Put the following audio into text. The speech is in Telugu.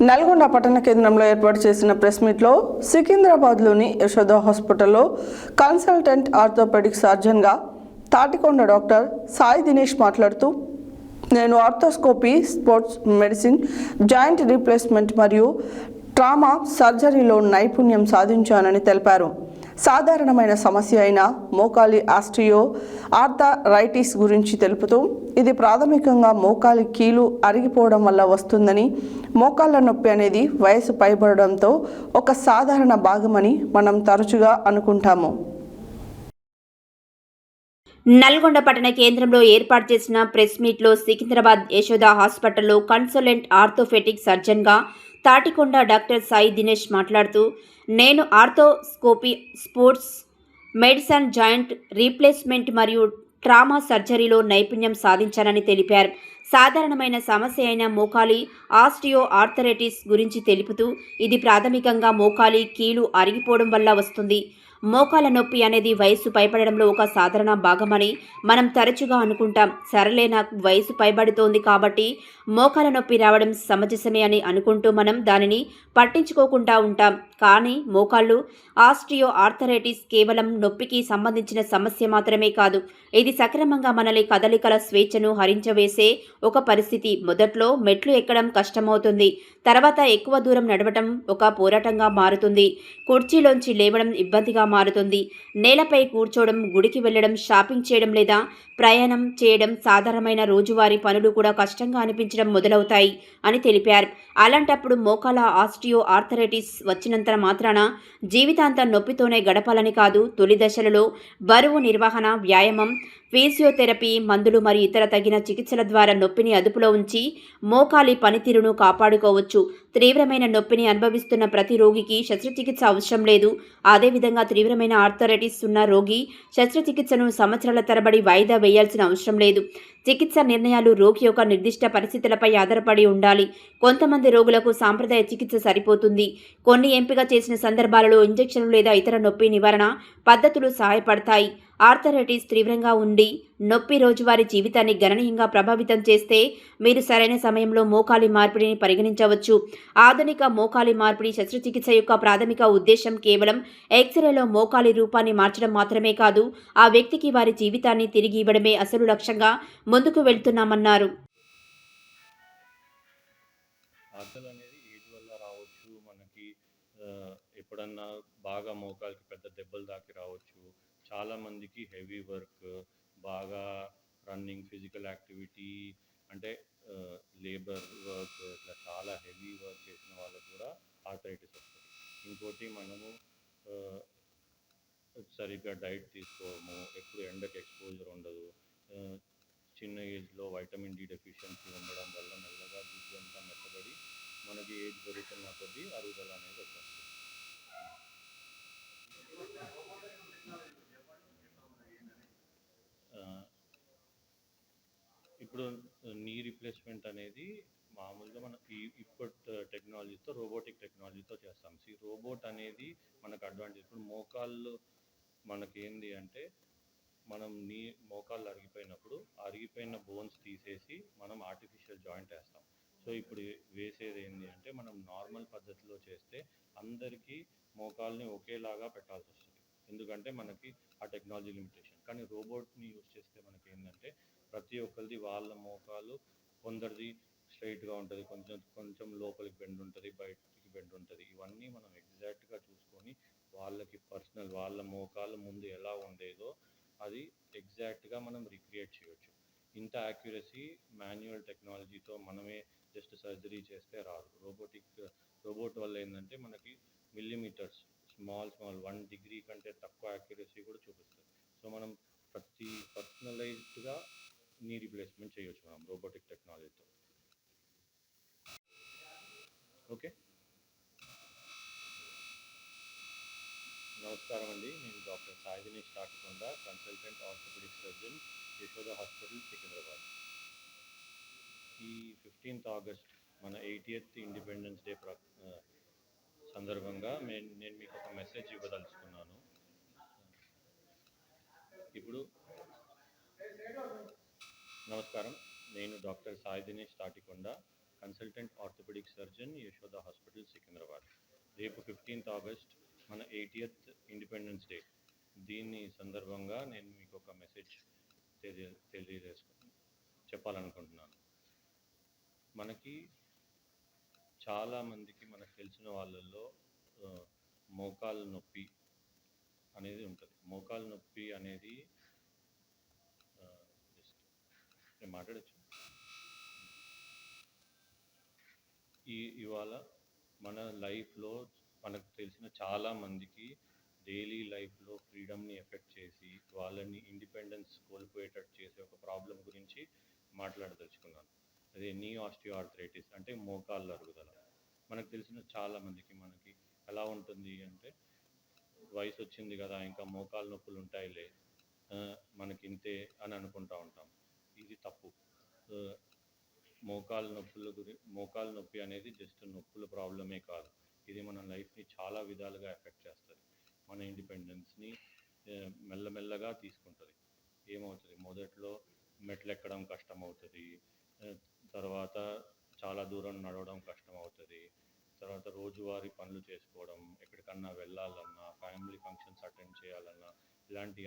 నల్గొండ పట్టణ కేంద్రంలో ఏర్పాటు చేసిన ప్రెస్ మీట్లో సికింద్రాబాద్లోని యశోద హాస్పిటల్లో కన్సల్టెంట్ ఆర్థోపెడిక్ సర్జన్గా తాటికొండ డాక్టర్ సాయి దినేష్ మాట్లాడుతూ, నేను arthroscopy, sports medicine, joint replacement మరియు ట్రామా సర్జరీలో నైపుణ్యం సాధించానని తెలిపారు. సాధారణమైన సమస్య అయిన మోకాలి ఆస్టియో ఆర్థరైటిస్ గురించి తెలుపుతూ, ఇది ప్రాథమికంగా మోకాలి కీలు అరిగిపోవడం వల్ల వస్తుందని, మోకాళ్ళ నొప్పి అనేది వయసు పైబడడంతో ఒక సాధారణ భాగమని మనం తరచుగా అనుకుంటాము. నల్గొండ పట్టణ కేంద్రంలో ఏర్పాటు చేసిన ప్రెస్ మీట్లో సికింద్రాబాద్ యశోద హాస్పిటల్లో కన్సల్టెంట్ ఆర్థోపెడిక్ సర్జన్గా తాటికొండ డాక్టర్ సాయి దినేష్ మాట్లాడుతూ, నేను arthroscopy, sports medicine, joint replacement మరియు ట్రామా సర్జరీలో నైపుణ్యం సాధించానని తెలిపారు. సాధారణమైన సమస్య అయిన మోకాలి ఆస్టియో ఆర్థరైటిస్ గురించి తెలుపుతూ, ఇది ప్రాథమికంగా మోకాలి కీలు అరిగిపోవడం వల్ల వస్తుంది. మోకాల నొప్పి అనేది వయస్సు పైబడడంలో ఒక సాధారణ భాగమని మనం తరచుగా అనుకుంటాం. సరేలే, నాకు వయసు పైబడుతోంది కాబట్టి మోకాల నొప్పి రావడం సమంజసమే అని అనుకుంటూ మనం దానిని పట్టించుకోకుండా ఉంటాం. కానీ మోకాళ్ళు ఆస్టియో ఆర్థరైటిస్ కేవలం నొప్పికి సంబంధించిన సమస్య మాత్రమే కాదు. ఇది సక్రమంగా మనల్ని కదలికల స్వేచ్ఛను హరించవేసే ఒక పరిస్థితి. మొదట్లో మెట్లు ఎక్కడం కష్టమవుతుంది. తర్వాత ఎక్కువ దూరం నడవటం ఒక పోరాటంగా మారుతుంది. కుర్చీలోంచి లేవడం ఇబ్బందిగా మారుతుంది. నేలపై కూర్చోవడం, గుడికి వెళ్ళడం, షాపింగ్ చేయడం లేదా ప్రయాణం చేయడం, సాధారణమైన రోజువారీ పనులు కూడా కష్టంగా అనిపించడం మొదలవుతాయి అని తెలిపారు. అలాంటప్పుడు మోకాల ఆస్టియో ఆర్థరైటిస్ వచ్చినంత మాత్రాన జీవితాంతం నొప్పితోనే గడపాలని కాదు. తొలి దశలలో బరువు నిర్వహణ, వ్యాయామం, ఫిజియోథెరపీ, మందులు మరియు ఇతర తగిన చికిత్సల ద్వారా నొప్పిని అదుపులో ఉంచి మోకాలి పనితీరును కాపాడుకోవచ్చు. తీవ్రమైన నొప్పిని అనుభవిస్తున్న ప్రతి రోగికి శస్త్రచికిత్స అవసరం లేదు. అదేవిధంగా తీవ్రమైన ఆర్థరైటిస్ ఉన్న రోగి శస్త్రచికిత్సను సంవత్సరాల తరబడి వాయిదా వేయాల్సిన అవసరం లేదు. చికిత్స నిర్ణయాలు రోగి యొక్క నిర్దిష్ట పరిస్థితులపై ఆధారపడి ఉండాలి. కొంతమంది రోగులకు సాంప్రదాయ చికిత్స సరిపోతుంది. కొన్ని ఎంపిక చేసిన సందర్భాలలో ఇంజెక్షన్లు లేదా ఇతర నొప్పి నివారణ పద్ధతులు సహాయపడతాయి. ఆర్థరైటిస్ తీవ్రంగా ఉండి నొప్పి రోజువారీ జీవితాన్ని గణనీయంగా ప్రభావితం చేస్తే మీరు సరైన సమయంలో మోకాలి మార్పిడిని పరిగణించవచ్చు. ఆధునిక మోకాలి మార్పిడి శస్త్రచికిత్స యొక్క ప్రాథమిక ఉద్దేశం కేవలం ఎక్స్రేలో మోకాలి రూపాన్ని మార్చడం మాత్రమే కాదు, ఆ వ్యక్తికి వారి జీవితాన్ని తిరిగి ఇవ్వడమే అసలు లక్ష్యంగా ముందుకు వెళ్తున్నామన్నారు. ఎప్పుడన్నా బాగా మోకాలికి పెద్ద దెబ్బలు దాకి రావచ్చు. చాలామందికి హెవీ వర్క్, బాగా రన్నింగ్, ఫిజికల్ యాక్టివిటీ అంటే లేబర్ వర్క్, ఇట్లా చాలా హెవీ వర్క్ చేసిన వాళ్ళకు కూడా ఆర్థరైటిస్ వస్తుంది. ఇంకోటి, మనము సరిగ్గా డైట్ తీసుకోము, ఎప్పుడు ఎండకి ఎక్స్పోజర్ ఉండదు, చిన్న ఏజ్లో వైటమిన్ డి డెఫిషియన్సీ ఉండడం వల్ల మెల్లగా జిడ్డు అంతా మెత్తబడి మనకి ఏజ్ పెరుగుతున్న కొద్దీ అరుగుదల అనేది వచ్చేస్తుంది. ఇప్పుడు నీ రీప్లేస్మెంట్ అనేది మామూలుగా మనం ఇప్పటి టెక్నాలజీతో, రోబోటిక్ టెక్నాలజీతో చేస్తాం. ఈ రోబోట్ అనేది మనకు అడ్వాంటేజ్. ఇప్పుడు మోకాళ్ళు మనకేంది అంటే, మనం మోకాళ్ళు అరిగిపోయిన బోన్స్ తీసేసి మనం ఆర్టిఫిషియల్ జాయింట్ వేస్తాం. సో ఇప్పుడు వేసేది ఏంటి అంటే, మనం నార్మల్ పద్ధతిలో చేస్తే అందరికీ మోకాల్ని ఒకేలాగా పెట్టాల్సి వస్తుంది, ఎందుకంటే మనకి ఆ టెక్నాలజీ లిమిటేషన్. కానీ రోబోట్ని యూజ్ చేస్తే మనకి ఏంటంటే, ప్రతి ఒక్కరిది వాళ్ళ మోకాలు, కొందరిది స్ట్రైట్గా ఉంటుంది, కొంచెం లోపలికి బెండ్ ఉంటుంది, బయటికి బెండ్ ఉంటుంది. ఇవన్నీ మనం ఎగ్జాక్ట్గా చూసుకొని వాళ్ళకి వాళ్ళ మోకాలు ముందు ఎలా ఉండేదో అది ఎగ్జాక్ట్గా మనం రిక్రియేట్ చేయొచ్చు. ఇంత యాక్యురసీ మాన్యువల్ టెక్నాలజీతో మనమే జస్ట్ సర్జరీ చేస్తే రాదు. రోబోట్ వల్ల ఏంటంటే మనకి మిల్లీమీటర్స్, స్మాల్ 1 డిగ్రీ కంటే తక్కువ యాక్యురసీ కూడా చూపిస్తుంది. సో మనం ప్రతి పర్సనలైజ్డ్గా నీ రీప్లేస్మెంట్ చేయొచ్చు మనం రోబోటిక్ టెక్నాలజీతో. ఓకే, నమస్కారం అండి. నేను doctor Sai Dinesh Tatikonda, consultant orthopaedic surgeon, Yashoda hospital, Secunderabad. ఈ 15th ఆగస్ట్ మన 80th ఇండిపెండెన్స్ డే సందర్భంగా నేను మీకు ఒక మెసేజ్ ఇవ్వదలుచుకున్నాను. ఇప్పుడు నమస్కారం, నేను doctor Sai Dinesh Tatikonda, consultant orthopaedic surgeon Yashoda hospital Secunderabad. రేపు 15th ఆగస్ట్ మన 80th ఇండిపెండెన్స్ డే. దీన్ని సందర్భంగా నేను మీకు ఒక మెసేజ్ చెప్పాలనుకుంటున్నాను. మనకి చాలామందికి మనకు తెలిసిన వాళ్ళల్లో మోకాలు నొప్పి అనేది ఉంటుంది. మోకాలు నొప్పి అనేది నేను మాట్లాడచ్చు. ఇవాళ మన లైఫ్లో మనకు తెలిసిన చాలామందికి డైలీ లైఫ్లో ఫ్రీడమ్ని ఎఫెక్ట్ చేసి వాళ్ళని ఇండిపెండెన్స్ కోల్పోయేటట్టు చేసే ఒక ప్రాబ్లం గురించి మాట్లాడదలుచుకున్నాను. అదే నీ ఆస్టియోఆర్థరైటిస్ అంటే మోకాళ్ళ అరుగుదల. మనకు తెలిసిన చాలామందికి మనకి ఎలా ఉంటుంది అంటే వయసు వచ్చింది కదా ఇంకా మోకాలు నొప్పులు ఉంటాయిలే మనకి ఇంతే అని అనుకుంటూ ఉంటాం. ఇది తప్పు. మోకాలు నొప్పి అనేది జస్ట్ నొప్పుల ప్రాబ్లమే కాదు. ఇది మన లైఫ్ని చాలా విధాలుగా ఎఫెక్ట్ చేస్తుంది. మన ఇండిపెండెన్స్ని మెల్లమెల్లగా తీసుకుంటుంది. ఏమవుతుంది, మొదట్లో మెట్లు ఎక్కడం కష్టం అవుతుంది, తర్వాత చాలా దూరం నడవడం కష్టం అవుతుంది, తర్వాత రోజువారీ పనులు చేసుకోవడం, ఎక్కడికన్నా వెళ్ళాలన్నా, ఫ్యామిలీ ఫంక్షన్స్ అటెండ్ చేయాలన్నా, ఇలాంటి